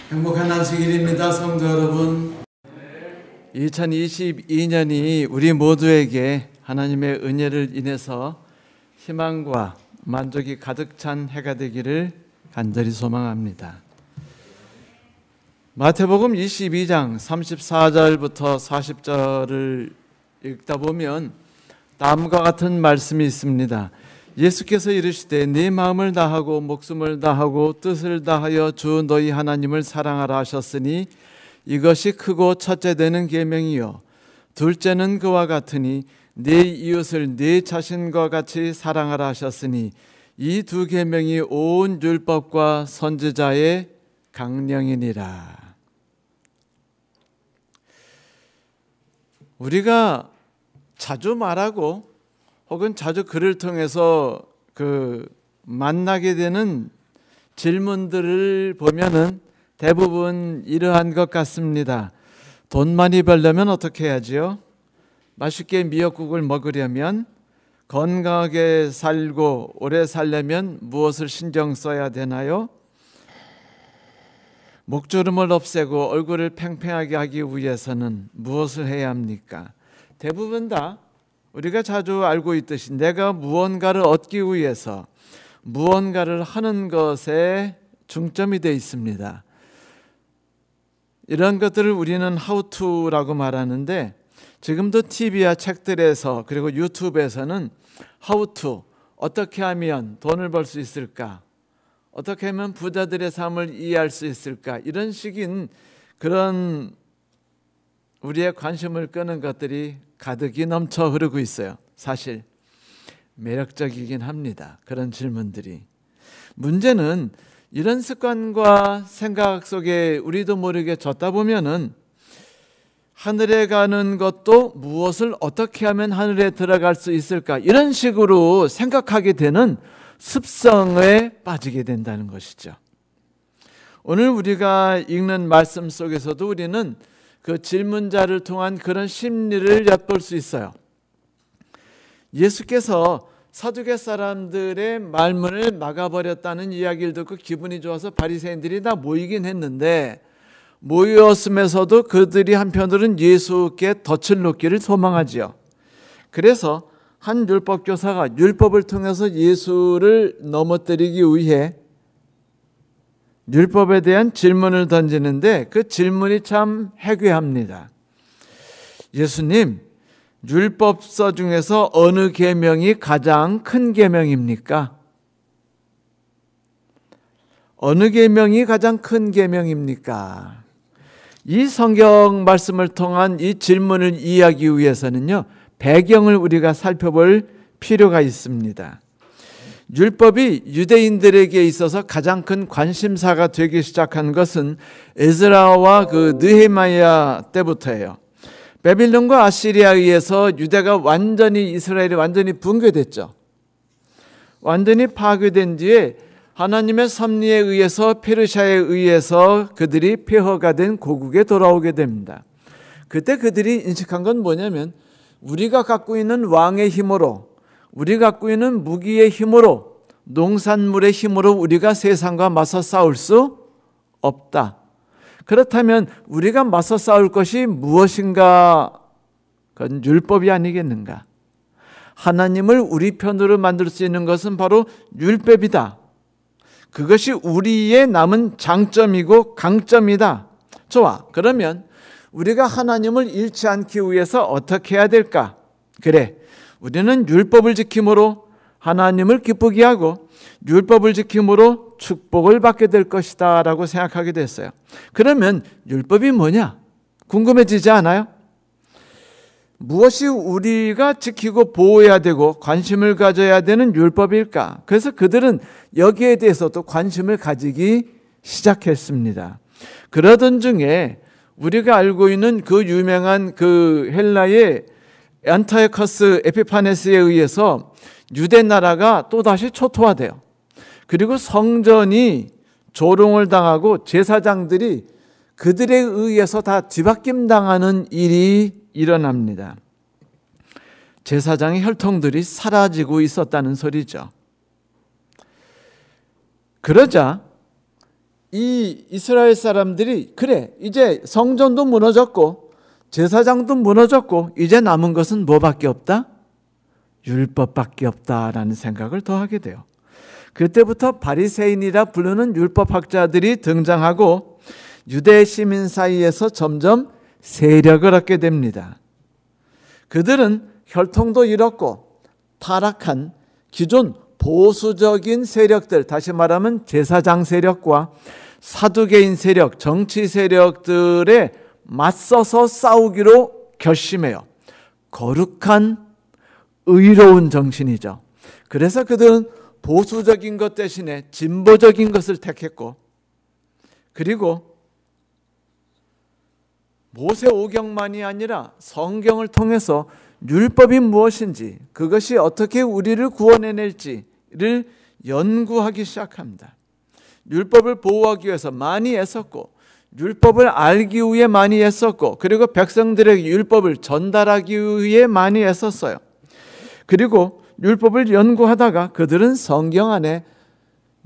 행복한 안식일입니다, 성도 여러분. 2022년이 우리 모두에게 하나님의 은혜를 인해서 희망과 만족이 가득 찬 해가 되기를 간절히 소망합니다. 마태복음 22장 34절부터 40절을 읽다 보면 다음과 같은 말씀이 있습니다. 예수께서 이르시되 네 마음을 다하고 목숨을 다하고 뜻을 다하여 주 너희 하나님을 사랑하라 하셨으니 이것이 크고 첫째 되는 계명이요 둘째는 그와 같으니 네 이웃을 네 자신과 같이 사랑하라 하셨으니 이 두 계명이 온 율법과 선지자의 강령이니라. 우리가 자주 말하고 혹은 자주 글을 통해서 만나게 되는 질문들을 보면은 대부분 이러한 것 같습니다. 돈 많이 벌려면 어떻게 해야지요? 맛있게 미역국을 먹으려면, 건강하게 살고 오래 살려면 무엇을 신경 써야 되나요? 목주름을 없애고 얼굴을 팽팽하게 하기 위해서는 무엇을 해야 합니까? 대부분 다 우리가 자주 알고 있듯이 내가 무언가를 얻기 위해서 무언가를 하는 것에 중점이 되어 있습니다. 이런 것들을 우리는 how to라고 말하는데, 지금도 TV와 책들에서 그리고 유튜브에서는 how to, 어떻게 하면 돈을 벌 수 있을까? 어떻게 하면 부자들의 삶을 이해할 수 있을까? 이런 식인 그런 우리의 관심을 끄는 것들이 가득히 넘쳐 흐르고 있어요. 사실 매력적이긴 합니다. 그런 질문들이. 문제는 이런 습관과 생각 속에 우리도 모르게 젖다 보면은 하늘에 가는 것도 무엇을 어떻게 하면 하늘에 들어갈 수 있을까? 이런 식으로 생각하게 되는 습성에 빠지게 된다는 것이죠. 오늘 우리가 읽는 말씀 속에서도 우리는 그 질문자를 통한 그런 심리를 엿볼 수 있어요. 예수께서 사두개 사람들의 말문을 막아버렸다는 이야기를 듣고 기분이 좋아서 바리새인들이 다 모이긴 했는데, 모였으면서도 그들이 한편으로는 예수께 덫을 놓기를 소망하지요. 그래서 한 율법교사가 율법을 통해서 예수를 넘어뜨리기 위해 율법에 대한 질문을 던지는데 그 질문이 참 해괴합니다. 예수님, 율법서 중에서 어느 계명이 가장 큰 계명입니까? 어느 계명이 가장 큰 계명입니까? 이 성경 말씀을 통한 이 질문을 이해하기 위해서는요, 배경을 우리가 살펴볼 필요가 있습니다. 율법이 유대인들에게 있어서 가장 큰 관심사가 되기 시작한 것은 에스라와 느헤미야 때부터예요. 바빌론과 아시리아에 의해서 유대가 이스라엘이 완전히 붕괴됐죠. 완전히 파괴된 뒤에 하나님의 섭리에 의해서 페르시아에 의해서 그들이 폐허가 된 고국에 돌아오게 됩니다. 그때 그들이 인식한 건 뭐냐면, 우리가 갖고 있는 왕의 힘으로, 우리가 갖고 있는 무기의 힘으로, 농산물의 힘으로 우리가 세상과 맞서 싸울 수 없다. 그렇다면 우리가 맞서 싸울 것이 무엇인가? 그건 율법이 아니겠는가? 하나님을 우리 편으로 만들 수 있는 것은 바로 율법이다. 그것이 우리의 남은 장점이고 강점이다. 좋아. 그러면 우리가 하나님을 잃지 않기 위해서 어떻게 해야 될까? 그래, 우리는 율법을 지킴으로 하나님을 기쁘게 하고 율법을 지킴으로 축복을 받게 될 것이다 라고 생각하게 됐어요. 그러면 율법이 뭐냐? 궁금해지지 않아요? 무엇이 우리가 지키고 보호해야 되고 관심을 가져야 되는 율법일까? 그래서 그들은 여기에 대해서도 관심을 가지기 시작했습니다. 그러던 중에 우리가 알고 있는 그 유명한 헬라의 안티오커스 에피파네스에 의해서 유대 나라가 또다시 초토화돼요. 그리고 성전이 조롱을 당하고 제사장들이 그들에 의해서 다 뒤바뀜 당하는 일이 일어납니다. 제사장의 혈통들이 사라지고 있었다는 소리죠. 그러자 이 이스라엘 사람들이 그래 이제 성전도 무너졌고 제사장도 무너졌고 이제 남은 것은 뭐밖에 없다? 율법밖에 없다라는 생각을 더하게 돼요. 그때부터 바리새인이라 부르는 율법학자들이 등장하고 유대 시민 사이에서 점점 세력을 얻게 됩니다. 그들은 혈통도 잃었고 타락한 기존 보수적인 세력들, 다시 말하면 제사장 세력과 사두개인 세력, 정치 세력들에 맞서서 싸우기로 결심해요. 거룩한 의로운 정신이죠. 그래서 그들은 보수적인 것 대신에 진보적인 것을 택했고, 그리고 모세 오경만이 아니라 성경을 통해서 율법이 무엇인지, 그것이 어떻게 우리를 구원해낼지를 연구하기 시작합니다. 율법을 보호하기 위해서 많이 애썼고, 율법을 알기 위해 많이 애썼고, 그리고 백성들에게 율법을 전달하기 위해 많이 애썼어요. 그리고 율법을 연구하다가 그들은 성경 안에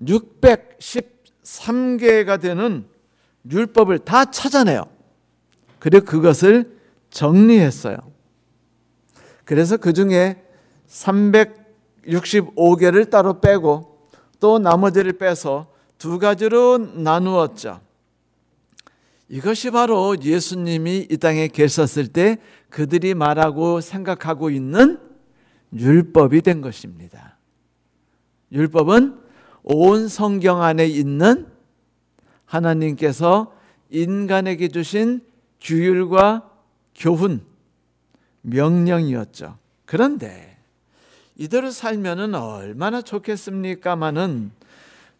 613개가 되는 율법을 다 찾아내요. 그리고 그것을 정리했어요. 그래서 그 중에 365개를 따로 빼고 또 나머지를 빼서 두 가지로 나누었죠. 이것이 바로 예수님이 이 땅에 계셨을 때 그들이 말하고 생각하고 있는 율법이 된 것입니다. 율법은 온 성경 안에 있는 하나님께서 인간에게 주신 규율과 교훈, 명령이었죠. 그런데 이대로 살면은 얼마나 좋겠습니까마는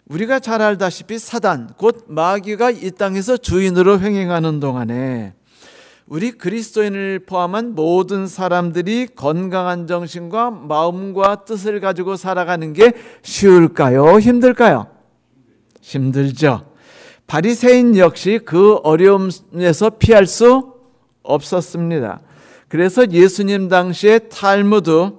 우리가 잘 알다시피 사단, 곧 마귀가 이 땅에서 주인으로 횡행하는 동안에 우리 그리스도인을 포함한 모든 사람들이 건강한 정신과 마음과 뜻을 가지고 살아가는 게 쉬울까요? 힘들까요? 힘들죠. 바리새인 역시 그 어려움에서 피할 수 없었습니다. 그래서 예수님 당시에 탈무드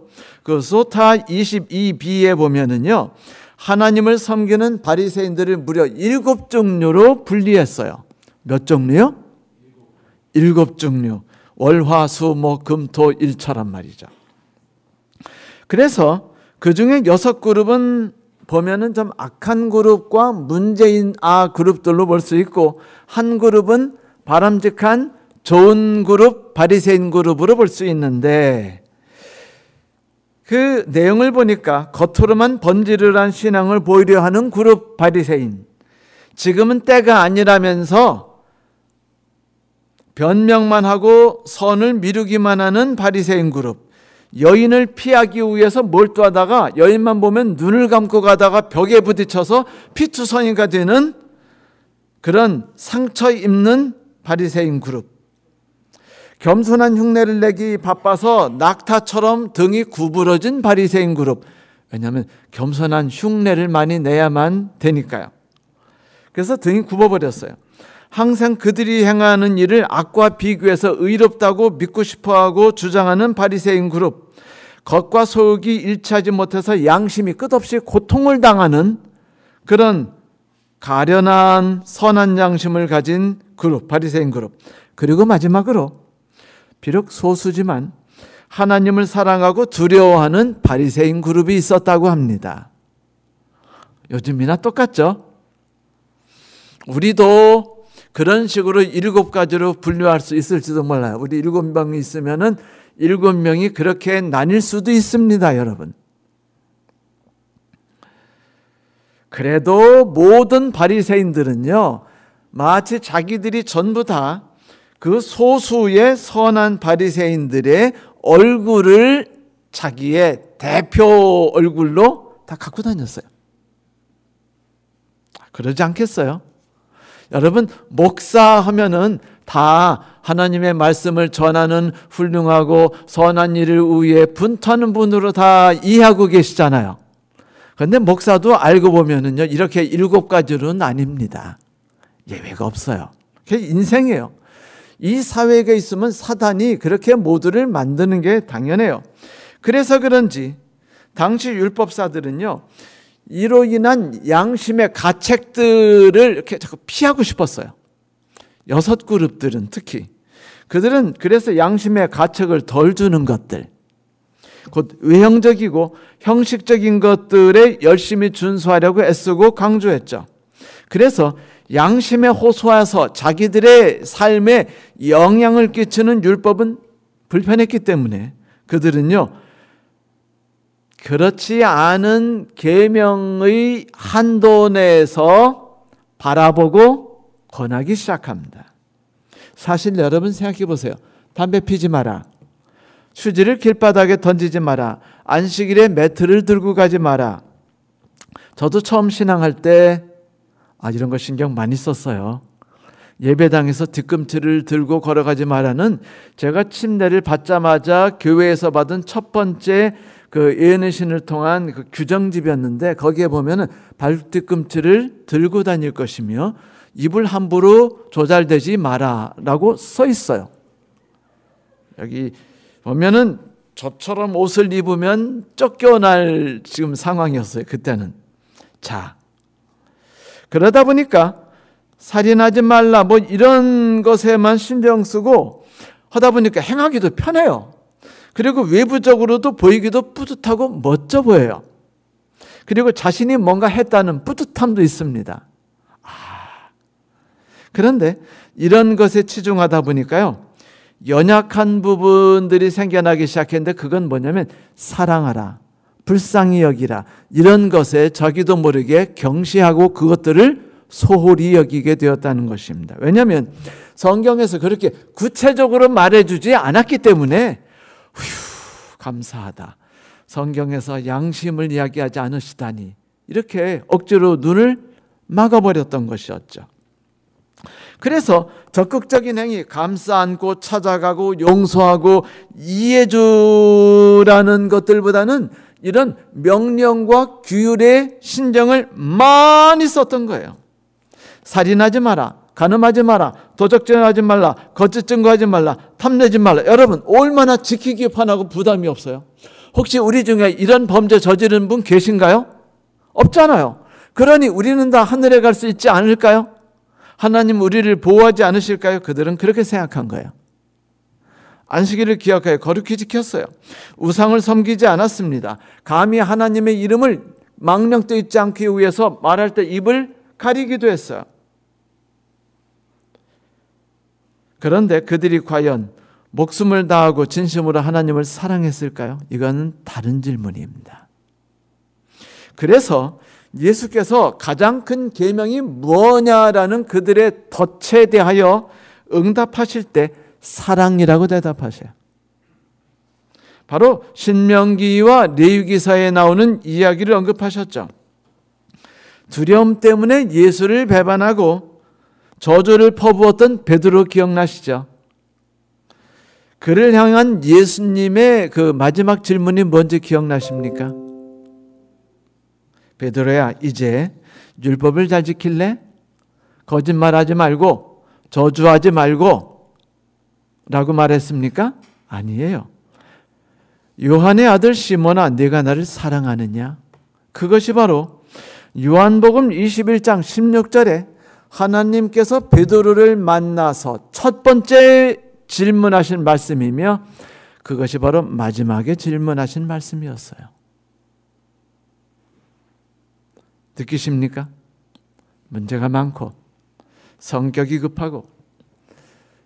그 소타 22b에 보면은요, 하나님을 섬기는 바리새인들을 무려 7종류로 분리했어요. 몇 종류요? 7종류. 월, 화, 수, 목, 금, 토, 일처란 말이죠. 그래서 그 중에 6그룹은 보면은 좀 악한 그룹과 문제인 그룹들로 볼 수 있고, 한 그룹은 바람직한 좋은 그룹, 바리새인 그룹으로 볼 수 있는데, 그 내용을 보니까 겉으로만 번지르르한 신앙을 보이려 하는 그룹 바리새인, 지금은 때가 아니라면서 변명만 하고 선을 미루기만 하는 바리새인 그룹, 여인을 피하기 위해서 몰두하다가 여인만 보면 눈을 감고 가다가 벽에 부딪혀서 피투성이가 되는 그런 상처 입는 바리새인 그룹, 겸손한 흉내를 내기 바빠서 낙타처럼 등이 구부러진 바리새인 그룹. 왜냐하면 겸손한 흉내를 많이 내야만 되니까요. 그래서 등이 굽어버렸어요. 항상 그들이 행하는 일을 악과 비교해서 의롭다고 믿고 싶어하고 주장하는 바리새인 그룹, 겉과 속이 일치하지 못해서 양심이 끝없이 고통을 당하는 그런 가련한 선한 양심을 가진 그룹, 바리새인 그룹. 그리고 마지막으로 비록 소수지만 하나님을 사랑하고 두려워하는 바리새인 그룹이 있었다고 합니다. 요즘이나 똑같죠? 우리도 그런 식으로 7가지로 분류할 수 있을지도 몰라요. 우리 7명이 있으면은 7명이 그렇게 나뉠 수도 있습니다, 여러분. 그래도 모든 바리새인들은요, 마치 자기들이 전부 다 그 소수의 선한 바리새인들의 얼굴을 자기의 대표 얼굴로 다 갖고 다녔어요. 그러지 않겠어요? 여러분, 목사하면은 다 하나님의 말씀을 전하는 훌륭하고 선한 일을 위해 분투하는 분으로 다 이해하고 계시잖아요. 그런데 목사도 알고 보면은요, 이렇게 7가지로는 아닙니다. 예외가 없어요. 그게 인생이에요. 이 사회가 있으면 사단이 그렇게 모두를 만드는 게 당연해요. 그래서 그런지 당시 율법사들은요, 이로 인한 양심의 가책들을 이렇게 자꾸 피하고 싶었어요. 6그룹들은 특히. 그들은 그래서 양심의 가책을 덜 주는 것들, 곧 외형적이고 형식적인 것들에 열심히 준수하려고 애쓰고 강조했죠. 그래서 양심에 호소해서 자기들의 삶에 영향을 끼치는 율법은 불편했기 때문에 그들은요, 그렇지 않은 계명의 한도 내에서 바라보고 권하기 시작합니다. 사실 여러분 생각해 보세요. 담배 피지 마라. 휴지를 길바닥에 던지지 마라. 안식일에 매트를 들고 가지 마라. 저도 처음 신앙할 때 이런 거 신경 많이 썼어요. 예배당에서 뒤꿈치를 들고 걸어가지 마라는 제가 침례를 받자마자 교회에서 받은 첫 번째 그 예언의 신을 통한 그 규정집이었는데, 거기에 보면은 발뒤꿈치를 들고 다닐 것이며 입을 함부로 조잘대지 마라라고 써 있어요. 여기 보면은 저처럼 옷을 입으면 쫓겨날 지금 상황이었어요. 그때는. 자, 그러다 보니까 살인하지 말라 뭐 이런 것에만 신경 쓰고 하다 보니까 행하기도 편해요. 그리고 외부적으로도 보이기도 뿌듯하고 멋져 보여요. 그리고 자신이 뭔가 했다는 뿌듯함도 있습니다. 그런데 이런 것에 치중하다 보니까요, 연약한 부분들이 생겨나기 시작했는데, 그건 뭐냐면 사랑하라, 불쌍히 여기라, 이런 것에 자기도 모르게 경시하고 그것들을 소홀히 여기게 되었다는 것입니다. 왜냐하면 성경에서 그렇게 구체적으로 말해주지 않았기 때문에 감사하다, 성경에서 양심을 이야기하지 않으시다니, 이렇게 억지로 눈을 막아버렸던 것이었죠. 그래서 적극적인 행위, 감싸 안고 찾아가고 용서하고 이해주라는 것들보다는 이런 명령과 규율의 신정을 많이 썼던 거예요. 살인하지 마라, 간음하지 마라, 도적질하지 말라, 거짓 증거하지 말라, 탐내지 말라. 여러분, 얼마나 지키기 편하고 부담이 없어요. 혹시 우리 중에 이런 범죄 저지른 분 계신가요? 없잖아요. 그러니 우리는 다 하늘에 갈 수 있지 않을까요? 하나님 우리를 보호하지 않으실까요? 그들은 그렇게 생각한 거예요. 안식일을 기억하여 거룩히 지켰어요. 우상을 섬기지 않았습니다. 감히 하나님의 이름을 망령되어 있지 않기 위해서 말할 때 입을 가리기도 했어요. 그런데 그들이 과연 목숨을 다하고 진심으로 하나님을 사랑했을까요? 이거는 다른 질문입니다. 그래서 예수께서 가장 큰 계명이 뭐냐라는 그들의 덫에 대하여 응답하실 때 사랑이라고 대답하셔요. 바로 신명기와 레위기서에 나오는 이야기를 언급하셨죠. 두려움 때문에 예수를 배반하고 저주를 퍼부었던 베드로 기억나시죠? 그를 향한 예수님의 그 마지막 질문이 뭔지 기억나십니까? 베드로야, 이제 율법을 잘 지킬래? 거짓말하지 말고 저주하지 말고 라고 말했습니까? 아니에요. 요한의 아들 시몬아, 네가 나를 사랑하느냐? 그것이 바로 요한복음 21장 16절에 하나님께서 베드로를 만나서 첫 번째 질문하신 말씀이며, 그것이 바로 마지막에 질문하신 말씀이었어요. 느끼십니까? 문제가 많고 성격이 급하고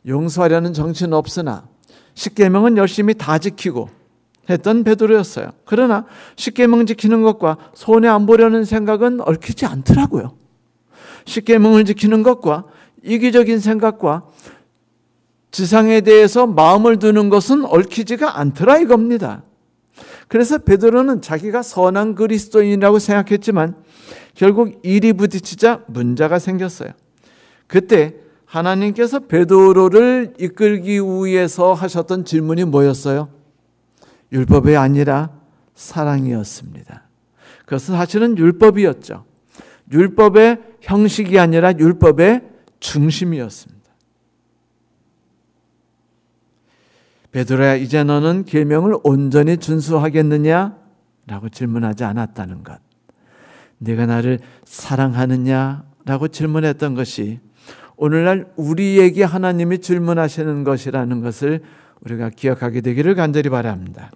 용서하려는 정신은 없으나 십계명은 열심히 다 지키고 했던 베드로였어요. 그러나 십계명 지키는 것과 손해 안 보려는 생각은 얽히지 않더라고요. 십계명을 지키는 것과 이기적인 생각과 지상에 대해서 마음을 두는 것은 얽히지가 않더라 이겁니다. 그래서 베드로는 자기가 선한 그리스도인이라고 생각했지만 결국 일이 부딪히자 문제가 생겼어요. 그때 하나님께서 베드로를 이끌기 위해서 하셨던 질문이 뭐였어요? 율법이 아니라 사랑이었습니다. 그것은 사실은 율법이었죠. 율법의 형식이 아니라 율법의 중심이었습니다. 베드로야, 이제 너는 계명을 온전히 준수하겠느냐? 라고 질문하지 않았다는 것. 네가 나를 사랑하느냐라고 질문했던 것이 오늘날 우리에게 하나님이 질문하시는 것이라는 것을 우리가 기억하게 되기를 간절히 바랍니다.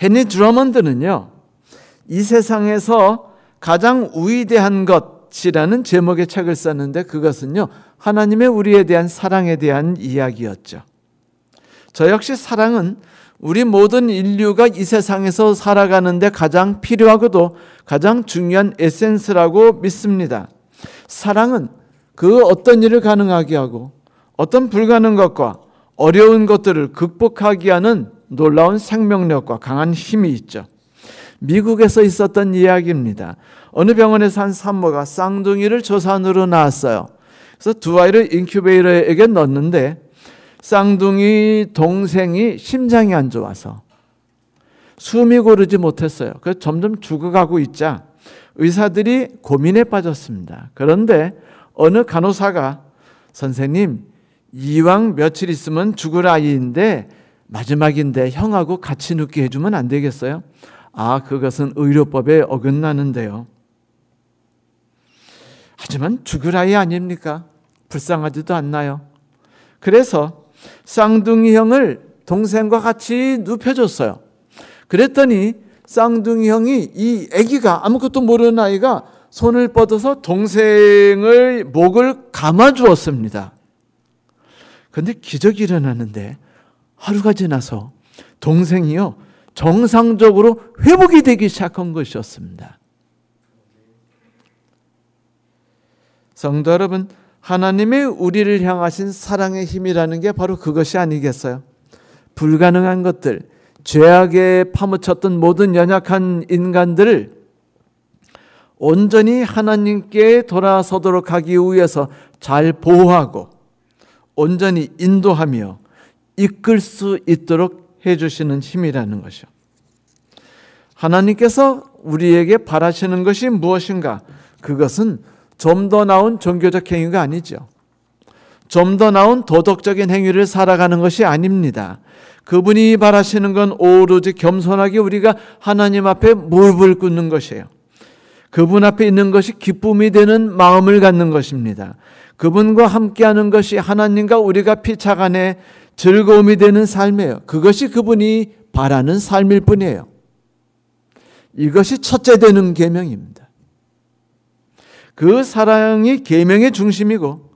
헨리 드러먼드는요, 이 세상에서 가장 위대한 것이라는 제목의 책을 썼는데 그것은요, 하나님의 우리에 대한 사랑에 대한 이야기였죠. 저 역시 사랑은 우리 모든 인류가 이 세상에서 살아가는데 가장 필요하고도 가장 중요한 에센스라고 믿습니다. 사랑은 그 어떤 일을 가능하게 하고 어떤 불가능한 것과 어려운 것들을 극복하게 하는 놀라운 생명력과 강한 힘이 있죠. 미국에서 있었던 이야기입니다. 어느 병원에서 한 산모가 쌍둥이를 조산으로 낳았어요. 그래서 두 아이를 인큐베이터에게 넣었는데 쌍둥이 동생이 심장이 안 좋아서 숨이 고르지 못했어요. 그래서 점점 죽어가고 있자 의사들이 고민에 빠졌습니다. 그런데 어느 간호사가 선생님, 이왕 며칠 있으면 죽을 아이인데 마지막인데 형하고 같이 눕게 해주면 안 되겠어요? 아, 그것은 의료법에 어긋나는데요. 하지만 죽을 아이 아닙니까? 불쌍하지도 않나요? 그래서 쌍둥이 형을 동생과 같이 눕혀줬어요. 그랬더니 쌍둥이 형이 이 아기가 아무것도 모르는 아이가 손을 뻗어서 동생의 목을 감아주었습니다. 그런데 기적이 일어나는데 하루가 지나서 동생이요 정상적으로 회복이 되기 시작한 것이었습니다. 성도 여러분, 하나님의 우리를 향하신 사랑의 힘이라는 게 바로 그것이 아니겠어요? 불가능한 것들, 죄악에 파묻혔던 모든 연약한 인간들을 온전히 하나님께 돌아서도록 하기 위해서 잘 보호하고 온전히 인도하며 이끌 수 있도록 해주시는 힘이라는 것이요. 하나님께서 우리에게 바라시는 것이 무엇인가? 그것은 좀 더 나은 종교적 행위가 아니죠. 좀 더 나은 도덕적인 행위를 살아가는 것이 아닙니다. 그분이 바라시는 건 오로지 겸손하게 우리가 하나님 앞에 무릎을 꿇는 것이에요. 그분 앞에 있는 것이 기쁨이 되는 마음을 갖는 것입니다. 그분과 함께하는 것이 하나님과 우리가 피차간에 즐거움이 되는 삶이에요. 그것이 그분이 바라는 삶일 뿐이에요. 이것이 첫째 되는 계명입니다. 그 사랑이 계명의 중심이고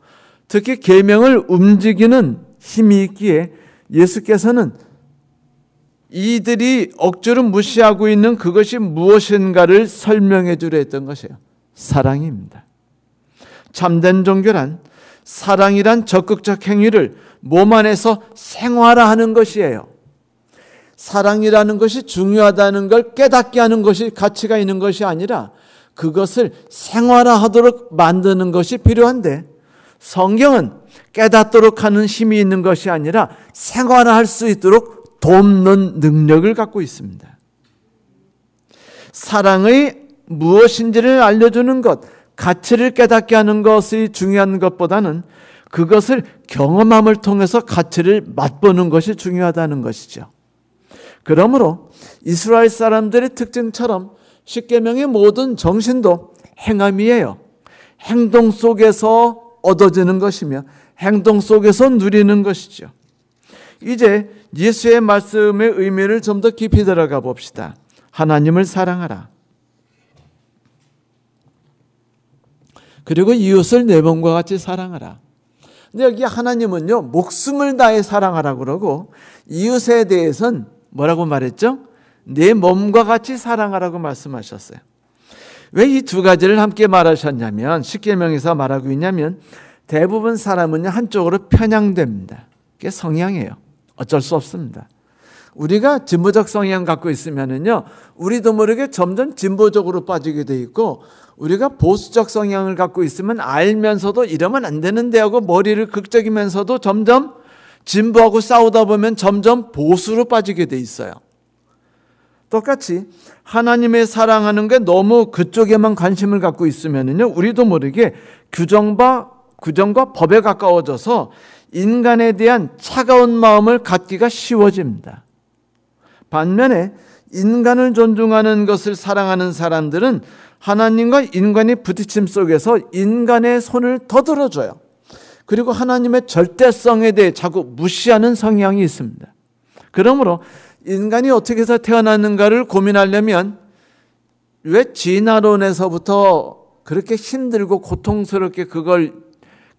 특히 계명을 움직이는 힘이 있기에 예수께서는 이들이 억지로 무시하고 있는 그것이 무엇인가를 설명해 주려 했던 것이에요. 사랑입니다. 참된 종교란 사랑이란 적극적 행위를 몸 안에서 생활화하는 것이에요. 사랑이라는 것이 중요하다는 걸 깨닫게 하는 것이 가치가 있는 것이 아니라 그것을 생활화하도록 만드는 것이 필요한데 성경은 깨닫도록 하는 힘이 있는 것이 아니라 생활화할 수 있도록 돕는 능력을 갖고 있습니다. 사랑의 무엇인지를 알려주는 것, 가치를 깨닫게 하는 것이 중요한 것보다는 그것을 경험함을 통해서 가치를 맛보는 것이 중요하다는 것이죠. 그러므로 이스라엘 사람들의 특징처럼 십계명의 모든 정신도 행함이에요. 행동 속에서 얻어지는 것이며 행동 속에서 누리는 것이죠. 이제 예수의 말씀의 의미를 좀 더 깊이 들어가 봅시다. 하나님을 사랑하라. 그리고 이웃을 내 몸과 같이 사랑하라. 근데 여기 하나님은요, 목숨을 다해 사랑하라 그러고 이웃에 대해서는 뭐라고 말했죠? 내 몸과 같이 사랑하라고 말씀하셨어요. 왜 이 두 가지를 함께 말하셨냐면 십계명에서 말하고 있냐면 대부분 사람은요 한쪽으로 편향됩니다. 그게 성향이에요. 어쩔 수 없습니다. 우리가 진보적 성향 갖고 있으면은요 우리도 모르게 점점 진보적으로 빠지게 돼 있고 우리가 보수적 성향을 갖고 있으면 알면서도 이러면 안 되는데 하고 머리를 극적이면서도 점점 진보하고 싸우다 보면 점점 보수로 빠지게 돼 있어요. 똑같이 하나님의 사랑하는 게 너무 그쪽에만 관심을 갖고 있으면은요 우리도 모르게 규정과 법에 가까워져서 인간에 대한 차가운 마음을 갖기가 쉬워집니다. 반면에 인간을 존중하는 것을 사랑하는 사람들은 하나님과 인간의 부딪힘 속에서 인간의 손을 더 들어줘요. 그리고 하나님의 절대성에 대해 자꾸 무시하는 성향이 있습니다. 그러므로 인간이 어떻게 해서 태어났는가를 고민하려면 왜 진화론에서부터 그렇게 힘들고 고통스럽게 그걸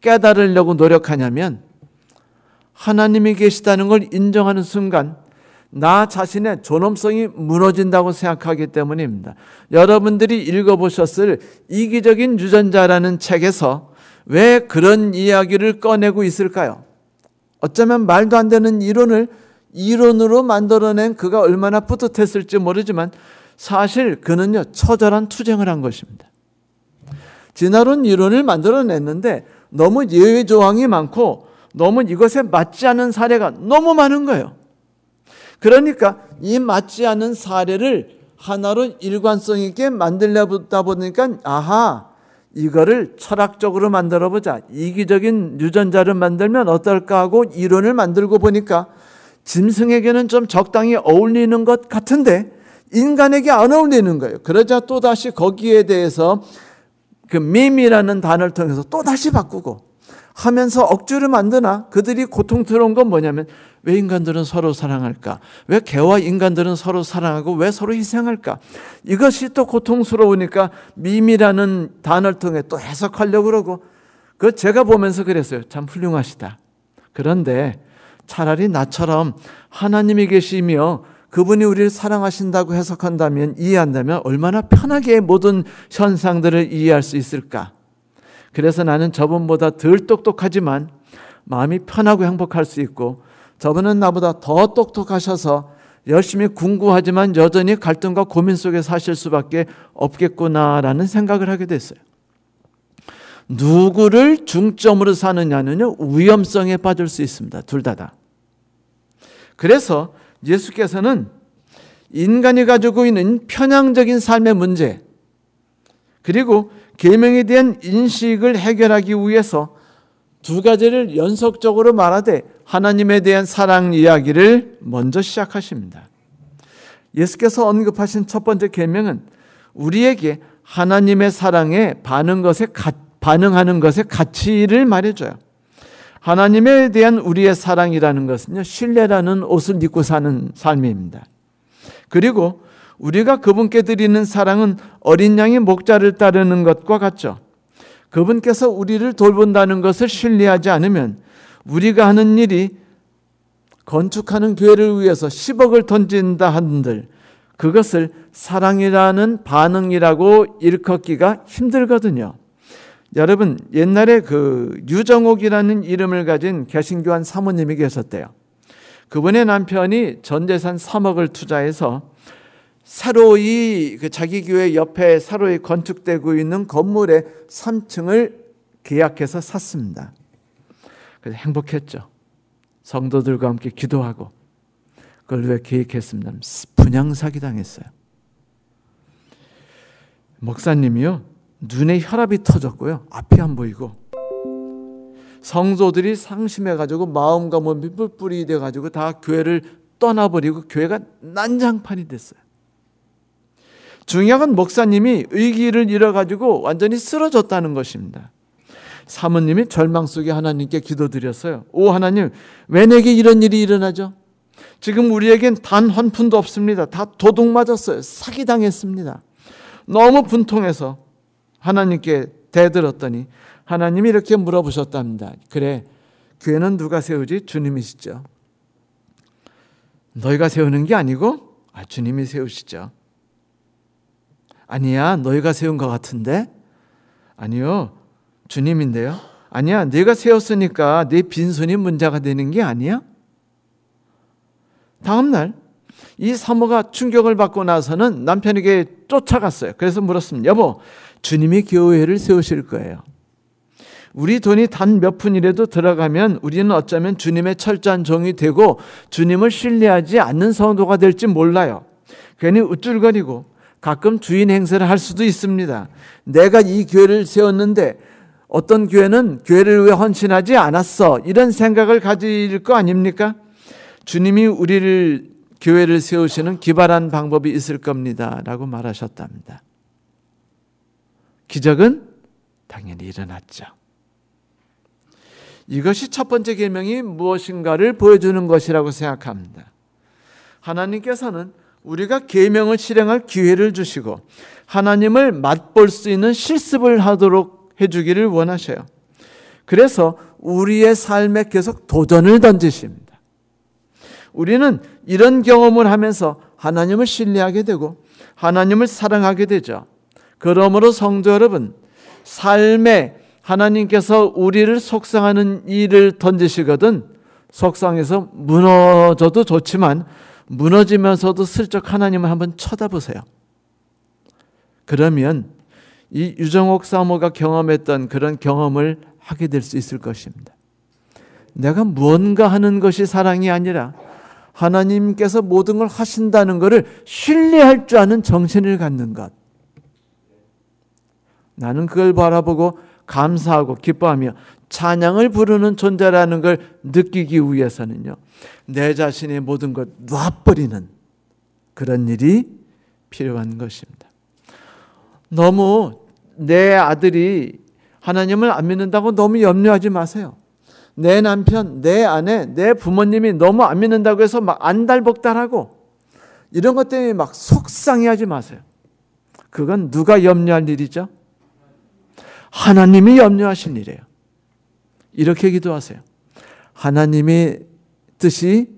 깨달으려고 노력하냐면 하나님이 계시다는 걸 인정하는 순간 나 자신의 존엄성이 무너진다고 생각하기 때문입니다. 여러분들이 읽어보셨을 이기적인 유전자라는 책에서 왜 그런 이야기를 꺼내고 있을까요? 어쩌면 말도 안 되는 이론을 이론으로 만들어낸 그가 얼마나 뿌듯했을지 모르지만 사실 그는요 처절한 투쟁을 한 것입니다. 진화론 이론을 만들어냈는데 너무 예외 조항이 많고 너무 이것에 맞지 않는 사례가 너무 많은 거예요. 그러니까 이 맞지 않은 사례를 하나로 일관성 있게 만들려다 보니까 아하, 이거를 철학적으로 만들어보자. 이기적인 유전자를 만들면 어떨까 하고 이론을 만들고 보니까 짐승에게는 좀 적당히 어울리는 것 같은데 인간에게 안 어울리는 거예요. 그러자 또다시 거기에 대해서 그 밈이라는 단어를 통해서 또다시 바꾸고 하면서 억지로 만드나 그들이 고통스러운 건 뭐냐면 왜 인간들은 서로 사랑할까? 왜 개와 인간들은 서로 사랑하고 왜 서로 희생할까? 이것이 또 고통스러우니까 밈이라는 단어를 통해 또 해석하려고 그러고 그 제가 보면서 그랬어요. 참 훌륭하시다. 그런데 차라리 나처럼 하나님이 계시며 그분이 우리를 사랑하신다고 해석한다면 이해한다면 얼마나 편하게 모든 현상들을 이해할 수 있을까? 그래서 나는 저분보다 덜 똑똑하지만 마음이 편하고 행복할 수 있고 저분은 나보다 더 똑똑하셔서 열심히 궁구하지만 여전히 갈등과 고민 속에 사실 수밖에 없겠구나라는 생각을 하게 됐어요. 누구를 중점으로 사느냐는요 위험성에 빠질 수 있습니다. 둘 다. 그래서 예수께서는 인간이 가지고 있는 편향적인 삶의 문제 그리고 계명에 대한 인식을 해결하기 위해서 두 가지를 연속적으로 말하되 하나님에 대한 사랑 이야기를 먼저 시작하십니다. 예수께서 언급하신 첫 번째 계명은 우리에게 하나님의 사랑에 반응하는 것의 가치를 말해줘요. 하나님에 대한 우리의 사랑이라는 것은요, 신뢰라는 옷을 입고 사는 삶입니다. 그리고 우리가 그분께 드리는 사랑은 어린 양의 목자를 따르는 것과 같죠. 그분께서 우리를 돌본다는 것을 신뢰하지 않으면 우리가 하는 일이 건축하는 교회를 위해서 10억을 던진다 한들 그것을 사랑이라는 반응이라고 일컫기가 힘들거든요. 여러분 옛날에 그 유정옥이라는 이름을 가진 개신교 한 사모님이 계셨대요. 그분의 남편이 전 재산 3억을 투자해서 새로이 자기 교회 옆에 새로이 건축되고 있는 건물의 3층을 계약해서 샀습니다. 그래서 행복했죠. 성도들과 함께 기도하고 그걸 왜 계획했습니다. 분양 사기 당했어요. 목사님이요. 눈에 혈압이 터졌고요. 앞이 안 보이고 성도들이 상심해가지고 마음과 몸이 뿔뿔이 돼가지고 다 교회를 떠나버리고 교회가 난장판이 됐어요. 중요한 건 목사님이 의기를 잃어가지고 완전히 쓰러졌다는 것입니다. 사모님이 절망 속에 하나님께 기도드렸어요. 오 하나님, 왜 내게 이런 일이 일어나죠? 지금 우리에겐 단 한 푼도 없습니다. 다 도둑 맞았어요. 사기당했습니다. 너무 분통해서 하나님께 대들었더니 하나님이 이렇게 물어보셨답니다. 그래, 교회는 누가 세우지? 주님이시죠. 너희가 세우는 게 아니고 주님이 세우시죠. 아니야, 너희가 세운 것 같은데? 아니요, 주님인데요. 아니야, 네가 세웠으니까 네 빈손이 문제가 되는 게 아니야? 다음날 이 사모가 충격을 받고 나서는 남편에게 쫓아갔어요. 그래서 물었습니다. 여보, 주님이 교회를 세우실 거예요. 우리 돈이 단 몇 푼이라도 들어가면 우리는 어쩌면 주님의 철저한 종이 되고 주님을 신뢰하지 않는 성도가 될지 몰라요. 괜히 우쭐거리고 가끔 주인 행세를 할 수도 있습니다. 내가 이 교회를 세웠는데 어떤 교회는 교회를 위해 헌신하지 않았어. 이런 생각을 가질 거 아닙니까? 주님이 우리를 교회를 세우시는 기발한 방법이 있을 겁니다. 라고 말하셨답니다. 기적은 당연히 일어났죠. 이것이 첫 번째 계명이 무엇인가를 보여주는 것이라고 생각합니다. 하나님께서는 우리가 계명을 실행할 기회를 주시고 하나님을 맛볼 수 있는 실습을 하도록 해주기를 원하셔요. 그래서 우리의 삶에 계속 도전을 던지십니다. 우리는 이런 경험을 하면서 하나님을 신뢰하게 되고 하나님을 사랑하게 되죠. 그러므로 성도 여러분, 삶에 하나님께서 우리를 속상하는 일을 던지시거든 속상해서 무너져도 좋지만 무너지면서도 슬쩍 하나님을 한번 쳐다보세요. 그러면 이 유정옥 사모가 경험했던 그런 경험을 하게 될 수 있을 것입니다. 내가 무언가 하는 것이 사랑이 아니라 하나님께서 모든 걸 하신다는 것을 신뢰할 줄 아는 정신을 갖는 것. 나는 그걸 바라보고 감사하고 기뻐하며 찬양을 부르는 존재라는 걸 느끼기 위해서는요, 내 자신의 모든 것 놔버리는 그런 일이 필요한 것입니다. 너무 내 아들이 하나님을 안 믿는다고 너무 염려하지 마세요. 내 남편, 내 아내, 내 부모님이 너무 안 믿는다고 해서 막 안달복달하고 이런 것 때문에 막 속상해하지 마세요. 그건 누가 염려할 일이죠? 하나님이 염려하신 일이에요. 이렇게 기도하세요. 하나님의 뜻이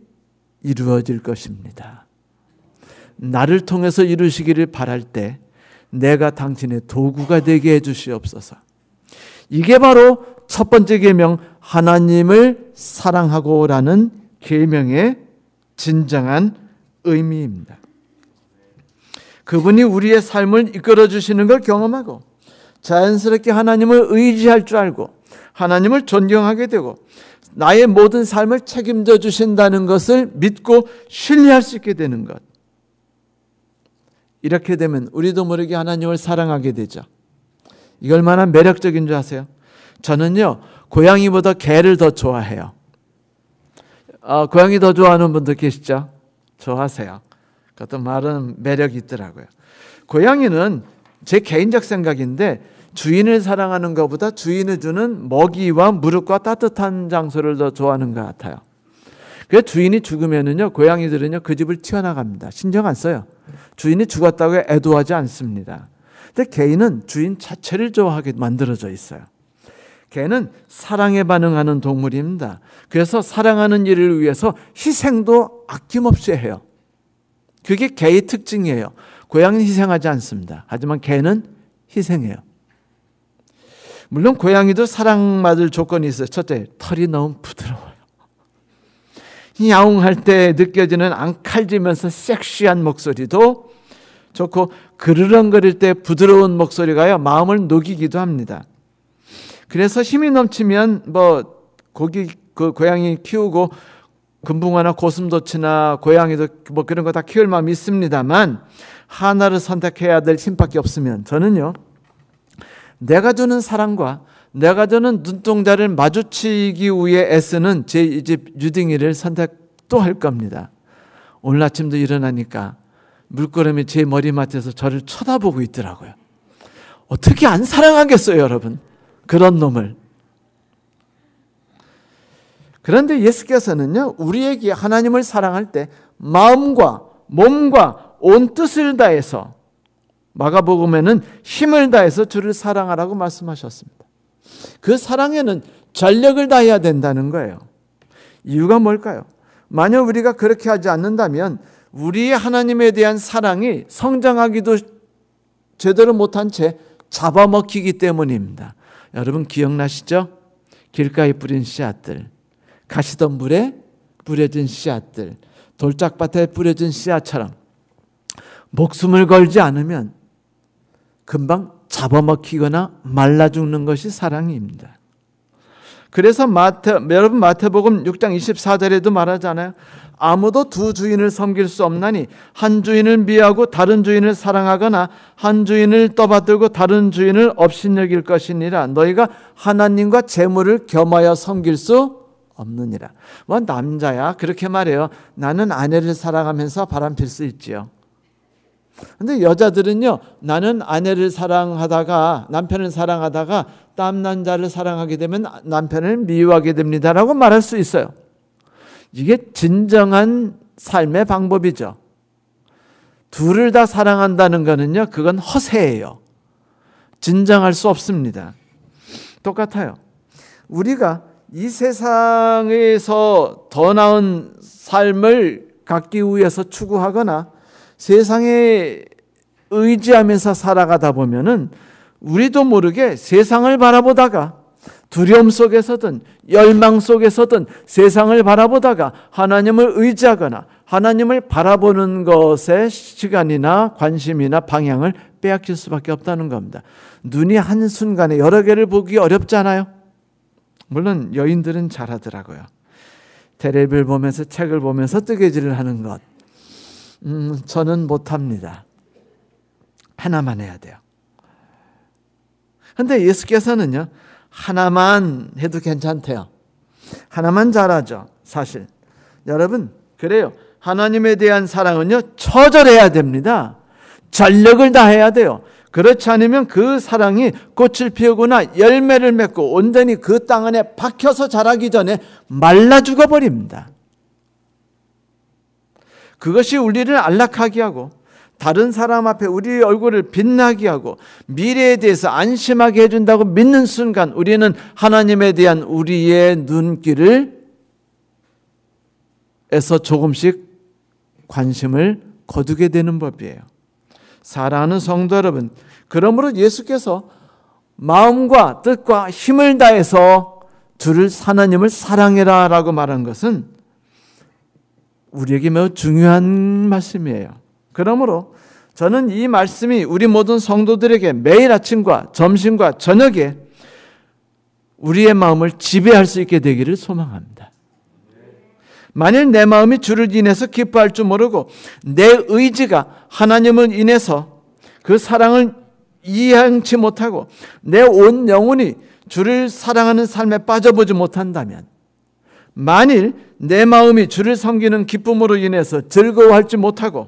이루어질 것입니다. 나를 통해서 이루시기를 바랄 때 내가 당신의 도구가 되게 해주시옵소서. 이게 바로 첫 번째 계명, 하나님을 사랑하고라는 계명의 진정한 의미입니다. 그분이 우리의 삶을 이끌어 주시는 걸 경험하고 자연스럽게 하나님을 의지할 줄 알고 하나님을 존경하게 되고 나의 모든 삶을 책임져 주신다는 것을 믿고 신뢰할 수 있게 되는 것. 이렇게 되면 우리도 모르게 하나님을 사랑하게 되죠. 이거 얼마나 매력적인 줄 아세요? 저는요, 고양이보다 개를 더 좋아해요. 고양이 더 좋아하는 분들 계시죠? 좋아하세요. 어떤 말은 매력이 있더라고요. 고양이는 제 개인적 생각인데 주인을 사랑하는 것보다 주인을 주는 먹이와 무릇과 따뜻한 장소를 더 좋아하는 것 같아요. 그래서 주인이 죽으면은요, 고양이들은요, 그 집을 튀어나갑니다. 신경 안 써요. 주인이 죽었다고 애도하지 않습니다. 근데 개는 주인 자체를 좋아하게 만들어져 있어요. 개는 사랑에 반응하는 동물입니다. 그래서 사랑하는 일을 위해서 희생도 아낌없이 해요. 그게 개의 특징이에요. 고양이는 희생하지 않습니다. 하지만 개는 희생해요. 물론 고양이도 사랑받을 조건이 있어요. 첫째, 털이 너무 부드러워요. 야옹할 때 느껴지는 앙칼지면서 섹시한 목소리도 좋고 그르렁거릴 때 부드러운 목소리가요, 마음을 녹이기도 합니다. 그래서 힘이 넘치면 고양이 키우고 금붕어나 고슴도치나 고양이도 그런 거 다 키울 마음이 있습니다만 하나를 선택해야 될 힘밖에 없으면 저는요, 내가 주는 사랑과 내가 주는 눈동자를 마주치기 위해 애쓰는 제 이 집 유딩이를 선택도 할 겁니다. 오늘 아침도 일어나니까 물끄러미 제 머리맡에서 저를 쳐다보고 있더라고요. 어떻게 안 사랑하겠어요, 여러분? 그런 놈을. 그런데 예수께서는요, 우리에게 하나님을 사랑할 때 마음과 몸과 온 뜻을 다해서, 마가복음에는 힘을 다해서 주를 사랑하라고 말씀하셨습니다. 그 사랑에는 전력을 다해야 된다는 거예요. 이유가 뭘까요? 만약 우리가 그렇게 하지 않는다면 우리의 하나님에 대한 사랑이 성장하기도 제대로 못한 채 잡아먹히기 때문입니다. 여러분 기억나시죠? 길가에 뿌린 씨앗들, 가시덤불에 뿌려진 씨앗들, 돌짝밭에 뿌려진 씨앗처럼 목숨을 걸지 않으면 금방 잡아먹히거나 말라 죽는 것이 사랑입니다. 그래서 여러분 마태복음 6장 24절에도 말하잖아요. 아무도 두 주인을 섬길 수 없나니 한 주인을 미워하고 다른 주인을 사랑하거나 한 주인을 떠받들고 다른 주인을 업신여길 것이니라. 너희가 하나님과 재물을 겸하여 섬길 수 없느니라. 남자야 그렇게 말해요. 나는 아내를 사랑하면서 바람필 수 있지요. 근데 여자들은요, 나는 아내를 사랑하다가, 남편을 사랑하다가 다른 남자를 사랑하게 되면 남편을 미워하게 됩니다라고 말할 수 있어요. 이게 진정한 삶의 방법이죠. 둘을 다 사랑한다는 거는요, 그건 허세예요. 진정할 수 없습니다. 똑같아요. 우리가 이 세상에서 더 나은 삶을 갖기 위해서 추구하거나 세상에 의지하면서 살아가다 보면은 우리도 모르게 세상을 바라보다가 두려움 속에서든 열망 속에서든 세상을 바라보다가 하나님을 의지하거나 하나님을 바라보는 것에 시간이나 관심이나 방향을 빼앗길 수밖에 없다는 겁니다. 눈이 한순간에 여러 개를 보기 어렵잖아요. 물론 여인들은 잘하더라고요. 텔레비를 보면서 책을 보면서 뜨개질을 하는 것. 저는 못합니다. 하나만 해야 돼요. 근데 예수께서는요, 하나만 해도 괜찮대요. 하나만 잘하죠, 사실. 여러분, 그래요. 하나님에 대한 사랑은요, 처절해야 됩니다. 전력을 다해야 돼요. 그렇지 않으면 그 사랑이 꽃을 피우거나 열매를 맺고 온전히 그 땅 안에 박혀서 자라기 전에 말라 죽어버립니다. 그것이 우리를 안락하게 하고 다른 사람 앞에 우리의 얼굴을 빛나게 하고 미래에 대해서 안심하게 해준다고 믿는 순간 우리는 하나님에 대한 우리의 눈길을 에서 조금씩 관심을 거두게 되는 법이에요. 사랑하는 성도 여러분, 그러므로 예수께서 마음과 뜻과 힘을 다해서 주를 하나님을 사랑해라 라고 말한 것은 우리에게 매우 중요한 말씀이에요. 그러므로 저는 이 말씀이 우리 모든 성도들에게 매일 아침과 점심과 저녁에 우리의 마음을 지배할 수 있게 되기를 소망합니다. 만일 내 마음이 주를 인해서 기뻐할 줄 모르고 내 의지가 하나님을 인해서 그 사랑을 이해하지 못하고 내 온 영혼이 주를 사랑하는 삶에 빠져보지 못한다면, 만일 내 마음이 주를 섬기는 기쁨으로 인해서 즐거워하지 못하고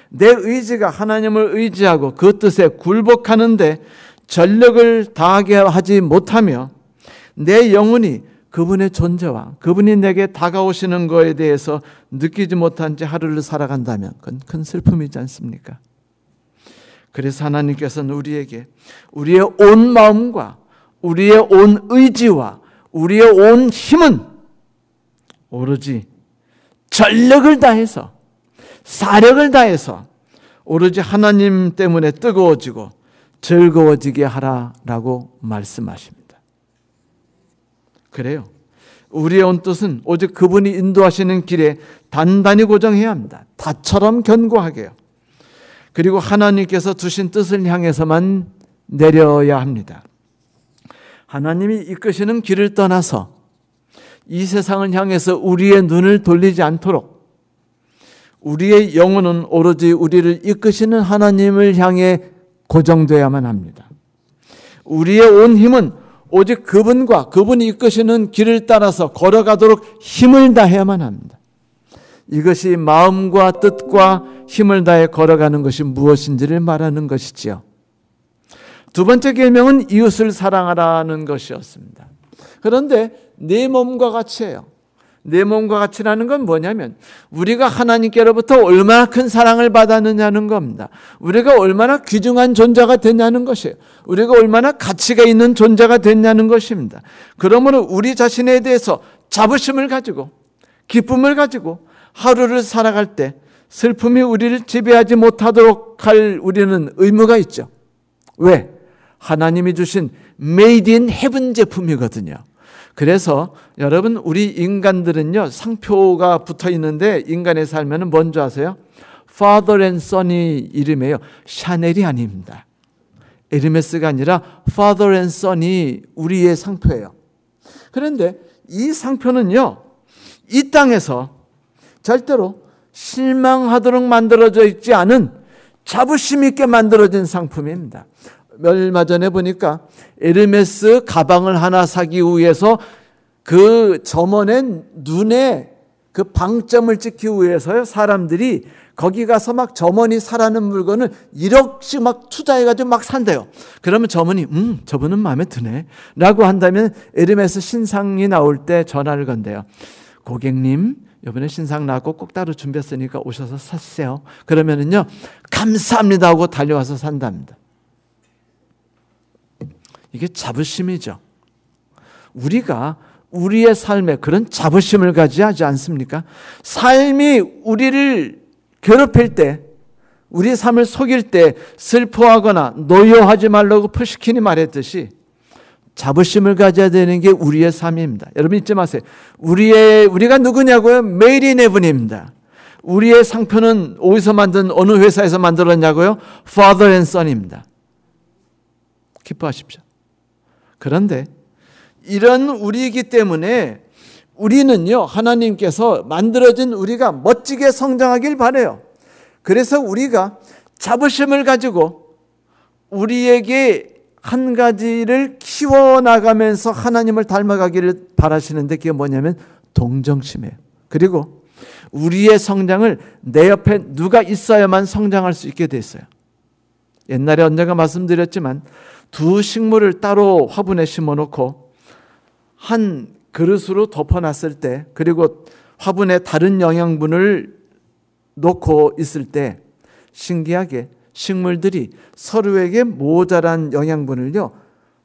내 의지가 하나님을 의지하고 그 뜻에 굴복하는데 전력을 다하게 하지 못하며 내 영혼이 그분의 존재와 그분이 내게 다가오시는 것에 대해서 느끼지 못한 채 하루를 살아간다면 그건 큰 슬픔이지 않습니까? 그래서 하나님께서는 우리에게 우리의 온 마음과 우리의 온 의지와 우리의 온 힘은 오로지 전력을 다해서 사력을 다해서 오로지 하나님 때문에 뜨거워지고 즐거워지게 하라라고 말씀하십니다. 그래요. 우리의 온 뜻은 오직 그분이 인도하시는 길에 단단히 고정해야 합니다. 닷처럼 견고하게요. 그리고 하나님께서 두신 뜻을 향해서만 내려야 합니다. 하나님이 이끄시는 길을 떠나서 이 세상을 향해서 우리의 눈을 돌리지 않도록 우리의 영혼은 오로지 우리를 이끄시는 하나님을 향해 고정되어야만 합니다. 우리의 온 힘은 오직 그분과 그분이 이끄시는 길을 따라서 걸어가도록 힘을 다해야만 합니다. 이것이 마음과 뜻과 힘을 다해 걸어가는 것이 무엇인지를 말하는 것이지요. 두 번째 계명은 이웃을 사랑하라는 것이었습니다. 그런데 내 몸과 같이예요. 내 몸과 같이라는 건 뭐냐면 우리가 하나님께로부터 얼마나 큰 사랑을 받았느냐는 겁니다. 우리가 얼마나 귀중한 존재가 됐냐는 것이에요. 우리가 얼마나 가치가 있는 존재가 됐냐는 것입니다. 그러므로 우리 자신에 대해서 자부심을 가지고 기쁨을 가지고 하루를 살아갈 때 슬픔이 우리를 지배하지 못하도록 할 우리는 의무가 있죠. 왜? 하나님이 주신 메이드 인 헤븐 제품이거든요. 그래서 여러분, 우리 인간들은요, 상표가 붙어 있는데 인간의 삶에는 뭔지 아세요? Father and Son이 이름이에요. 샤넬이 아닙니다. 에르메스가 아니라 Father and Son이 우리의 상표예요. 그런데 이 상표는요, 이 땅에서 절대로 실망하도록 만들어져 있지 않은 자부심 있게 만들어진 상품입니다. 얼마 전에 보니까 에르메스 가방을 하나 사기 위해서 그 점원의 눈에 그 방점을 찍기 위해서요, 사람들이 거기 가서 막 점원이 사라는 물건을 1억씩 막 투자해가지고 막 산대요. 그러면 점원이 저분은 마음에 드네 라고 한다면 에르메스 신상이 나올 때 전화를 건대요. 고객님, 이번에 신상 나왔고 꼭 따로 준비했으니까 오셔서 사세요. 그러면은요, 감사합니다 하고 달려와서 산답니다. 이게 자부심이죠. 우리가 우리의 삶에 그런 자부심을 가져야 하지 않습니까? 삶이 우리를 괴롭힐 때, 우리의 삶을 속일 때 슬퍼하거나 노여하지 말라고 푸시킨이 말했듯이 자부심을 가져야 되는 게 우리의 삶입니다. 여러분 잊지 마세요. 우리가 누구냐고요? Made in Heaven입니다. 우리의 상표는 어디서 만든, 어느 회사에서 만들었냐고요? Father and Son입니다. 기뻐하십시오. 그런데 이런 우리이기 때문에 우리는요, 하나님께서 만들어진 우리가 멋지게 성장하길 바라요. 그래서 우리가 자부심을 가지고 우리에게 한 가지를 키워나가면서 하나님을 닮아가기를 바라시는데, 그게 뭐냐면 동정심이에요. 그리고 우리의 성장을 내 옆에 누가 있어야만 성장할 수 있게 됐어요. 옛날에 언젠가 말씀드렸지만 두 식물을 따로 화분에 심어놓고 한 그릇으로 덮어놨을 때, 그리고 화분에 다른 영양분을 놓고 있을 때 신기하게 식물들이 서로에게 모자란 영양분을요,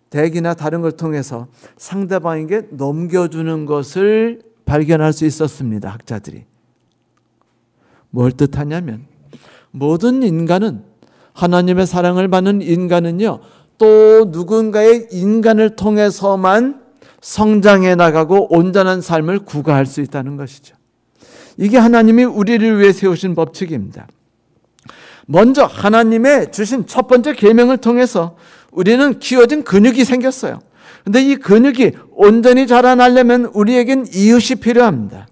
대기나 다른 걸 통해서 상대방에게 넘겨주는 것을 발견할 수 있었습니다. 학자들이. 뭘 뜻하냐면 모든 인간은, 하나님의 사랑을 받는 인간은요, 또 누군가의 인간을 통해서만 성장해 나가고 온전한 삶을 구가할 수 있다는 것이죠. 이게 하나님이 우리를 위해 세우신 법칙입니다. 먼저 하나님의 주신 첫 번째 계명을 통해서 우리는 키워진 근육이 생겼어요. 그런데 이 근육이 온전히 자라나려면 우리에겐 이웃이 필요합니다.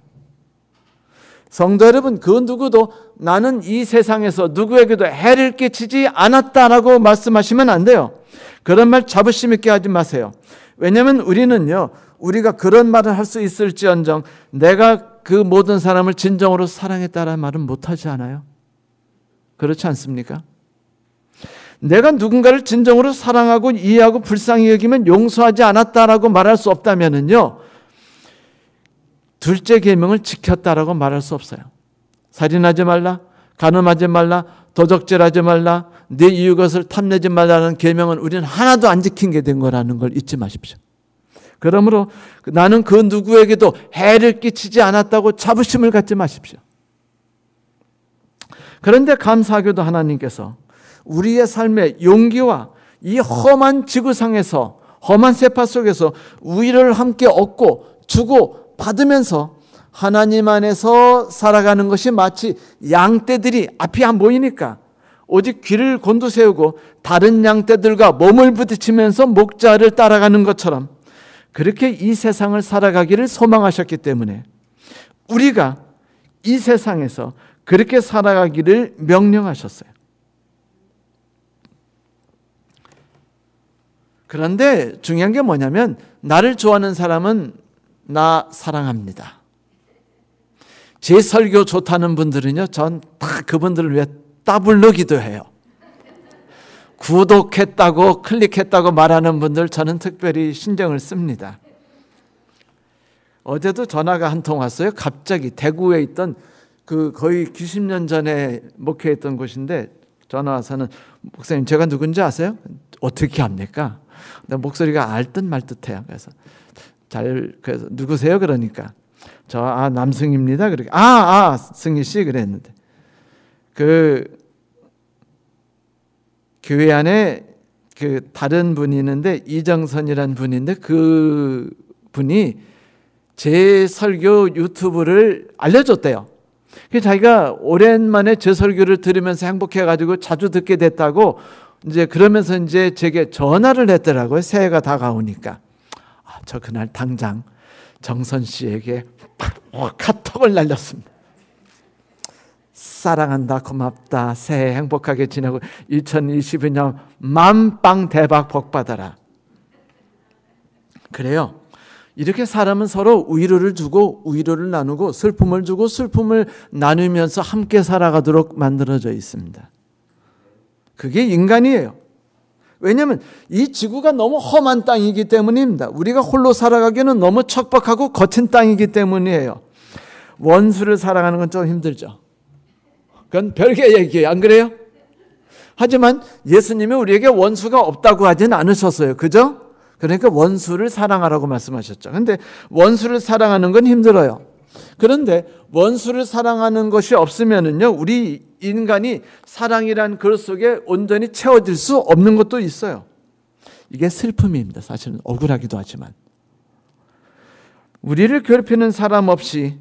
성도 여러분, 그 누구도 나는 이 세상에서 누구에게도 해를 끼치지 않았다라고 말씀하시면 안 돼요. 그런 말 자부심 있게 하지 마세요. 왜냐하면 우리는요, 우리가 그런 말을 할 수 있을지언정 내가 그 모든 사람을 진정으로 사랑했다라는 말은 못하지 않아요? 그렇지 않습니까? 내가 누군가를 진정으로 사랑하고 이해하고 불쌍히 여기면 용서하지 않았다라고 말할 수 없다면은요, 둘째 계명을 지켰다라고 말할 수 없어요. 살인하지 말라, 간음하지 말라, 도적질하지 말라, 내 이웃것을 탐내지 말라는 계명은 우리는 하나도 안 지킨 게 된 거라는 걸 잊지 마십시오. 그러므로 나는 그 누구에게도 해를 끼치지 않았다고 자부심을 갖지 마십시오. 그런데 감사하게도 하나님께서 우리의 삶의 용기와 이 험한 지구상에서, 험한 세파 속에서 우위를 함께 얻고 주고 받으면서 하나님 안에서 살아가는 것이 마치 양떼들이 앞이 안 보이니까 오직 귀를 곤두세우고 다른 양떼들과 몸을 부딪히면서 목자를 따라가는 것처럼 그렇게 이 세상을 살아가기를 소망하셨기 때문에 우리가 이 세상에서 그렇게 살아가기를 명령하셨어요. 그런데 중요한 게 뭐냐면, 나를 좋아하는 사람은 나 사랑합니다. 제 설교 좋다는 분들은요, 전 다 그분들을 위해 따블로 기도해요. 구독했다고 클릭했다고 말하는 분들 저는 특별히 신경을 씁니다. 어제도 전화가 한 통 왔어요. 갑자기 대구에 있던 그 거의 90년 전에 목회했던 곳인데 전화 와서는, 목사님 제가 누군지 아세요? 어떻게 압니까? 근데 목소리가 알듯 말듯해요. 그래서 그래서 누구세요? 그러니까 저 남승입니다. 그렇게 승희 씨 그랬는데, 그 교회 안에 그 다른 분이 있는데 이정선이라는 분인데 그 분이 제 설교 유튜브를 알려줬대요. 그래서 자기가 오랜만에 제 설교를 들으면서 행복해가지고 자주 듣게 됐다고, 이제 그러면서 이제 제게 전화를 했더라고요. 새해가 다가오니까. 저 그날 당장 정선 씨에게 카톡을 날렸습니다. 사랑한다, 고맙다, 새해 행복하게 지내고 2022년 만빵 대박 복 받아라. 그래요. 이렇게 사람은 서로 위로를 주고 위로를 나누고 슬픔을 주고 슬픔을 나누면서 함께 살아가도록 만들어져 있습니다. 그게 인간이에요. 왜냐하면 이 지구가 너무 험한 땅이기 때문입니다. 우리가 홀로 살아가기는 너무 척박하고 거친 땅이기 때문이에요. 원수를 사랑하는 건 좀 힘들죠. 그건 별개 얘기예요. 안 그래요? 하지만 예수님이 우리에게 원수가 없다고 하진 않으셨어요. 그죠? 그러니까 원수를 사랑하라고 말씀하셨죠. 그런데 원수를 사랑하는 건 힘들어요. 그런데 원수를 사랑하는 것이 없으면은요, 우리 인간이 사랑이란 글 속에 온전히 채워질 수 없는 것도 있어요. 이게 슬픔입니다. 사실은 억울하기도 하지만. 우리를 괴롭히는 사람 없이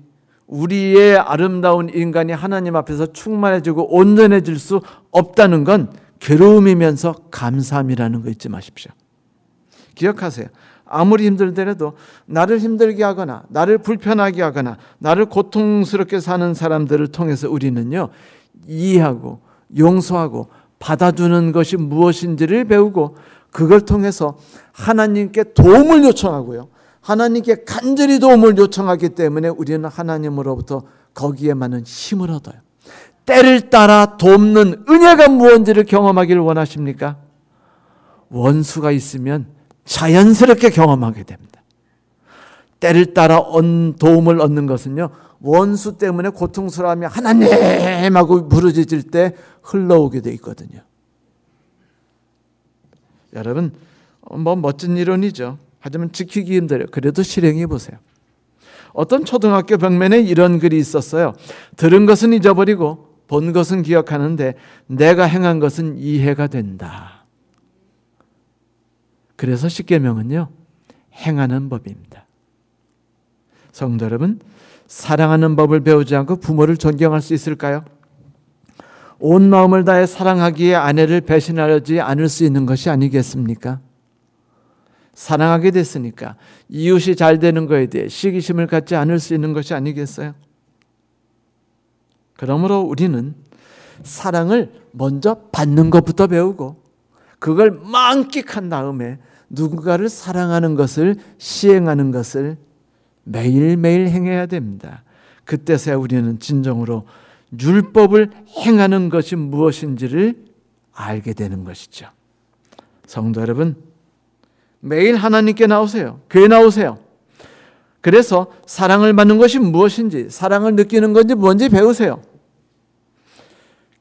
우리의 아름다운 인간이 하나님 앞에서 충만해지고 온전해질 수 없다는 건 괴로움이면서 감사함이라는 거 잊지 마십시오. 기억하세요. 아무리 힘들더라도 나를 힘들게 하거나 나를 불편하게 하거나 나를 고통스럽게 사는 사람들을 통해서 우리는요, 이해하고 용서하고 받아주는 것이 무엇인지를 배우고 그걸 통해서 하나님께 도움을 요청하고요, 하나님께 간절히 도움을 요청하기 때문에 우리는 하나님으로부터 거기에 많은 힘을 얻어요. 때를 따라 돕는 은혜가 무엇인지를 경험하기를 원하십니까? 원수가 있으면 자연스럽게 경험하게 됩니다. 때를 따라 도움을 얻는 것은요, 원수 때문에 고통스러워하며 하나님하고 부르짖을 때 흘러오게 돼 있거든요. 여러분, 멋진 이론이죠. 하지만 지키기 힘들어요. 그래도 실행해 보세요. 어떤 초등학교 벽면에 이런 글이 있었어요. 들은 것은 잊어버리고 본 것은 기억하는데 내가 행한 것은 이해가 된다. 그래서 십계명은요, 행하는 법입니다. 성도 여러분, 사랑하는 법을 배우지 않고 부모를 존경할 수 있을까요? 온 마음을 다해 사랑하기에 아내를 배신하지 않을 수 있는 것이 아니겠습니까? 사랑하게 됐으니까 이웃이 잘 되는 것에 대해 시기심을 갖지 않을 수 있는 것이 아니겠어요? 그러므로 우리는 사랑을 먼저 받는 것부터 배우고 그걸 만끽한 다음에 누군가를 사랑하는 것을 시행하는 것을 매일매일 행해야 됩니다. 그때서야 우리는 진정으로 율법을 행하는 것이 무엇인지를 알게 되는 것이죠. 성도 여러분, 매일 하나님께 나오세요. 교회 나오세요. 그래서 사랑을 받는 것이 무엇인지, 사랑을 느끼는 건지 뭔지 배우세요.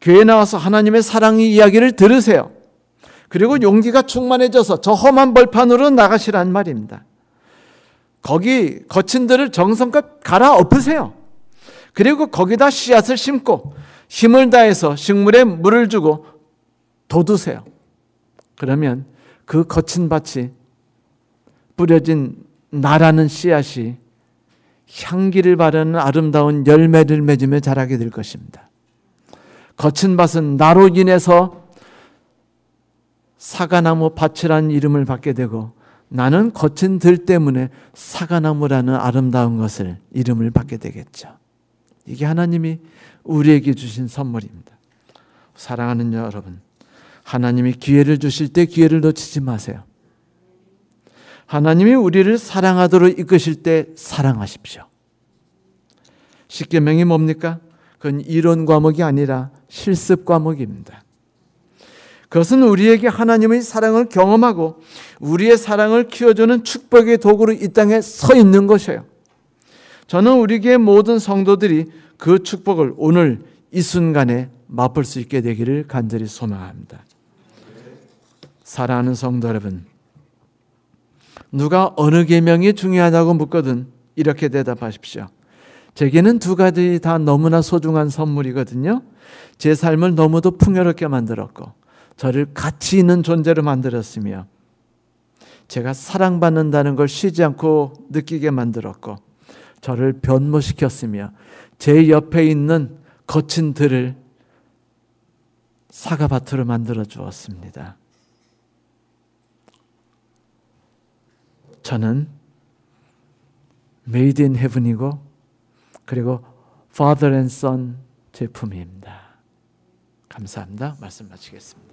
교회 나와서 하나님의 사랑의 이야기를 들으세요. 그리고 용기가 충만해져서 저 험한 벌판으로 나가시란 말입니다. 거기 거친들을 정성껏 갈아엎으세요. 그리고 거기다 씨앗을 심고 힘을 다해서 식물에 물을 주고 돋우세요. 그러면 그 거친 밭이 뿌려진 나라는 씨앗이 향기를 바르는 아름다운 열매를 맺으며 자라게 될 것입니다. 거친 밭은 나로 인해서 사과나무 밭이라는 이름을 받게 되고 나는 거친 들 때문에 사과나무라는 아름다운 것을 이름을 받게 되겠죠. 이게 하나님이 우리에게 주신 선물입니다. 사랑하는 여러분, 하나님이 기회를 주실 때 기회를 놓치지 마세요. 하나님이 우리를 사랑하도록 이끄실 때 사랑하십시오. 십계명이 뭡니까? 그건 이론 과목이 아니라 실습 과목입니다. 그것은 우리에게 하나님의 사랑을 경험하고 우리의 사랑을 키워주는 축복의 도구로 이 땅에 서 있는 것이에요. 저는 우리 교회 모든 성도들이 그 축복을 오늘 이 순간에 맛볼 수 있게 되기를 간절히 소망합니다. 사랑하는 성도 여러분, 누가 어느 계명이 중요하다고 묻거든 이렇게 대답하십시오. 제게는 두 가지 다 너무나 소중한 선물이거든요. 제 삶을 너무도 풍요롭게 만들었고 저를 가치 있는 존재로 만들었으며 제가 사랑받는다는 걸 쉬지 않고 느끼게 만들었고 저를 변모시켰으며 제 옆에 있는 거친 들을 사과밭으로 만들어 주었습니다. 저는 Made in Heaven이고 그리고 Father and Son 제품입니다. 감사합니다. 말씀 마치겠습니다.